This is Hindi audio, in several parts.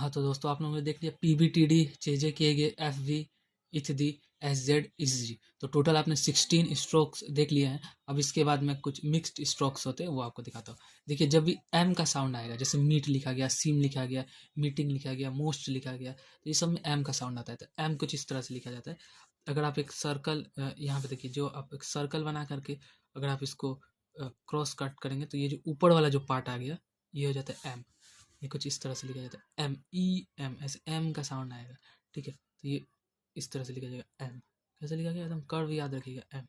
हाँ, तो दोस्तों आप लोगों ने देख लिया पीबीटीडी, जेजे केगे, एफवी, इथदी, एसजेड, इजी। तो टोटल आपने 16 स्ट्रोक्स देख लिए हैं। अब इसके बाद में कुछ मिक्स्ड स्ट्रोक्स होते हैं वो आपको दिखाता हूँ। देखिए जब भी एम का साउंड आएगा, जैसे मीट लिखा गया, सिम लिखा गया, मीटिंग लिखा गया, मोस्ट लिखा गया, तो ये सब में एम का साउंड आता है। तो एम कुछ इस तरह से लिखा जाता है। अगर आप एक सर्कल यहाँ पे देखिए, जो आप एक सर्कल बना करके अगर आप इसको क्रॉस कट करेंगे तो ये जो ऊपर वाला जो पार्ट आ गया ये हो जाता है एम। ये कुछ इस तरह से लिखा जाता है एम ई एम, ऐसे एम का साउंड आएगा। ठीक है, तो ये इस तरह से लिखा जाएगा एम। कैसे लिखा गया एकदम कर्व याद रखिएगा एम।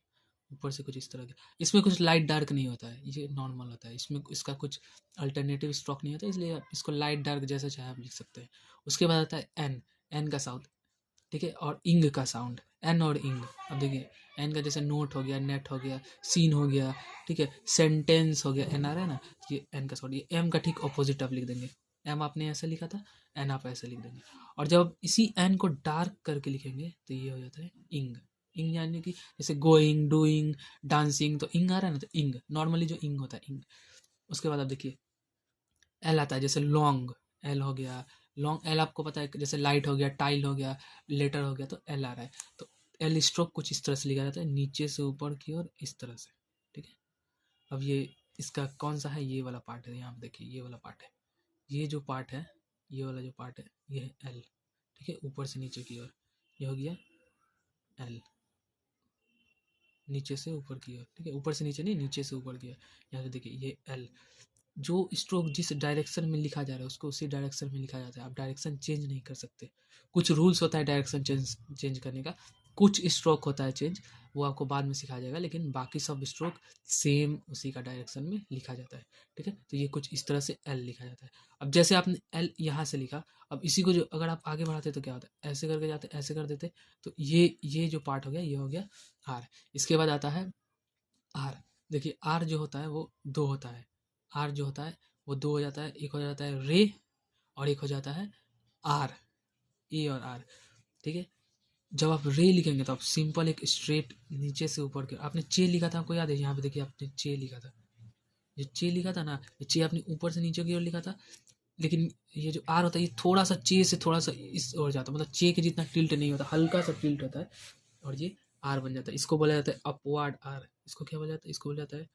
ऊपर से कुछ इस तरह के, इसमें कुछ लाइट डार्क नहीं होता है, ये नॉर्मल होता है। इसमें इसका कुछ अल्टरनेटिव स्ट्रोक नहीं होता, इसलिए आप इसको लाइट डार्क जैसा चाहे आप लिख सकते हैं। उसके बाद आता है एन, एन का साउंड। ठीक है, और इंग का साउंड, एन और इंग। अब देखिए एन का जैसे नोट हो गया, नेट हो गया, सीन हो गया, ठीक है, सेंटेंस हो गया, एन आ रहा है ना, ये एन का साउंड। ये एम का ठीक अपोजिट आप लिख देंगे। एम आपने ऐसे लिखा था, एन आप ऐसे लिख देंगे। और जब आप इसी एन को डार्क करके लिखेंगे तो ये हो जाता है इंग। इंग यानी कि जैसे गोइंग, डूइंग, डांसिंग, तो इंग आ रहा है ना, तो इंग नॉर्मली जो इंग होता है इंग। उसके बाद आप देखिए एल आता है, जैसे लॉन्ग, एल हो गया लॉन्ग। एल आपको पता है जैसे लाइट हो गया, टाइल हो गया, लेटर हो गया, तो एल आ रहा है। तो एल स्ट्रोक कुछ इस तरह से लिखा जाता है, नीचे से ऊपर की ओर इस तरह से। ठीक है, अब ये इसका कौन सा है, ये वाला पार्ट है। यहाँ पे देखिए ये वाला पार्ट है, ये जो पार्ट है, ये वाला जो पार्ट है ये है एल। ठीक है, ऊपर से नीचे की ओर ये हो गया एल, नीचे से ऊपर की ओर। ठीक है, ऊपर से नीचे नहीं, नीचे से ऊपर की ओर। यहाँ पे देखिए ये एल। जो स्ट्रोक जिस डायरेक्शन में लिखा जा रहा है उसको उसी डायरेक्शन में लिखा जाता है। आप डायरेक्शन चेंज नहीं कर सकते। कुछ रूल्स होता है डायरेक्शन चेंज करने का, कुछ स्ट्रोक होता है चेंज, वो आपको बाद में सिखाया जाएगा, लेकिन बाकी सब स्ट्रोक सेम उसी का डायरेक्शन में लिखा जाता है। ठीक है, तो ये कुछ इस तरह से एल लिखा जाता है। अब जैसे आपने एल यहाँ से लिखा, अब इसी को जो अगर आप आगे बढ़ाते तो क्या होता है, ऐसे करके जाते, ऐसे कर देते, तो ये जो पार्ट हो गया ये हो गया आर। इसके बाद आता है आर। देखिए आर जो होता है वो दो होता है। आर जो होता है वो दो हो जाता है, एक हो जाता है रे और एक हो जाता है आर, ए और आर। ठीक है, जब आप रे लिखेंगे तो आप सिंपल एक स्ट्रेट नीचे से ऊपर के, आपने चे लिखा था आपको याद है, यहाँ पे देखिए आपने चे लिखा था, ये चे लिखा था ना, ये चे आपने ऊपर से नीचे की ओर लिखा था। लेकिन ये जो आर होता है ये थोड़ा सा चे से थोड़ा सा इस ओर जाता है, मतलब चे के जितना टिल्ट नहीं होता, हल्का सा टिल्ट होता है, और ये आर बन जाता है। इसको बोला जाता है अपवार्ड आर। इसको क्या बोला जाता है, इसको बोला जाता है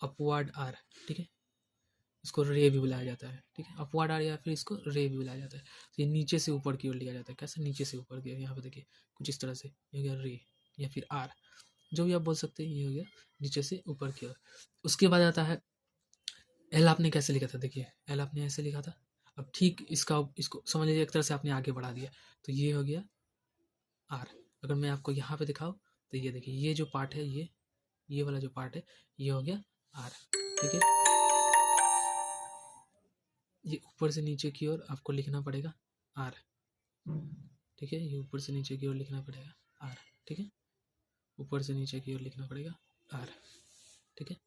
अपवार्ड आर। ठीक है, इसको रे भी बुलाया जाता है। ठीक है, अपवार्ड आर या फिर इसको रे भी बुलाया जाता है। तो ये नीचे से ऊपर की ओर लिया जाता है। कैसे नीचे से ऊपर की ओर, यहाँ पे देखिए कुछ इस तरह से, ये हो गया रे या फिर आर, जो भी आप बोल सकते हैं। ये हो गया नीचे से ऊपर की ओर। उसके बाद आता है एल। आपने कैसे लिखा था, देखिए एल आपने ऐसे लिखा था। अब ठीक इसका इसको समझ लीजिए एक तरह से आपने आगे बढ़ा दिया, तो ये हो गया आर। अगर मैं आपको यहाँ पे दिखाऊँ तो ये देखिए ये जो पार्ट है, ये वाला जो पार्ट है ये हो गया आर। ठीक है, ये ऊपर से नीचे की ओर आपको लिखना पड़ेगा आर। ठीक है, ये ऊपर से नीचे की ओर लिखना पड़ेगा आर। ठीक है, ऊपर से नीचे की ओर लिखना पड़ेगा आर। ठीक है,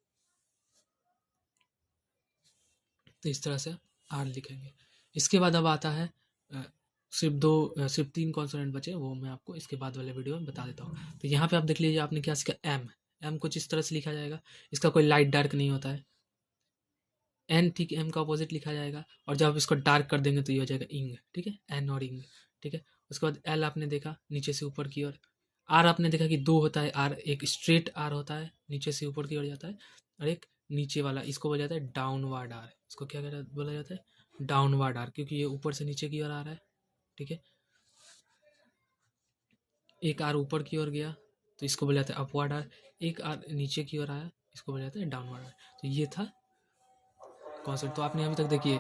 तो इस तरह से आर लिखेंगे। इसके बाद अब आता है सिर्फ 3 कॉन्सोनेंट बचे, वो मैं आपको इसके बाद वाले वीडियो में बता देता हूँ। तो यहाँ पे आप देख लीजिए आपने क्या सीखा, एम। एम कुछ इस तरह से लिखा जाएगा, इसका कोई लाइट डार्क नहीं होता है। एन ठीक एम का अपोजिट लिखा जाएगा, और जब आप इसको डार्क कर देंगे तो ये हो जाएगा इंग। ठीक है, एन और इंग। ठीक है, उसके बाद एल आपने देखा नीचे से ऊपर की ओर। आर आपने देखा कि दो होता है आर, एक स्ट्रेट आर होता है नीचे से ऊपर की ओर जाता है, और एक नीचे वाला, इसको बोला जाता है डाउनवर्ड आर। इसको क्या बोला जाता है, डाउनवर्ड आर, क्योंकि ये ऊपर से नीचे की ओर आ रहा है। ठीक है, एक आर ऊपर की ओर गया तो इसको बोला जाता है अपवर्ड आर, एक आर नीचे की ओर आया इसको बोला जाता है डाउनवर्ड आर। तो ये था कॉन्सेप्ट। तो आपने अभी तक देखिए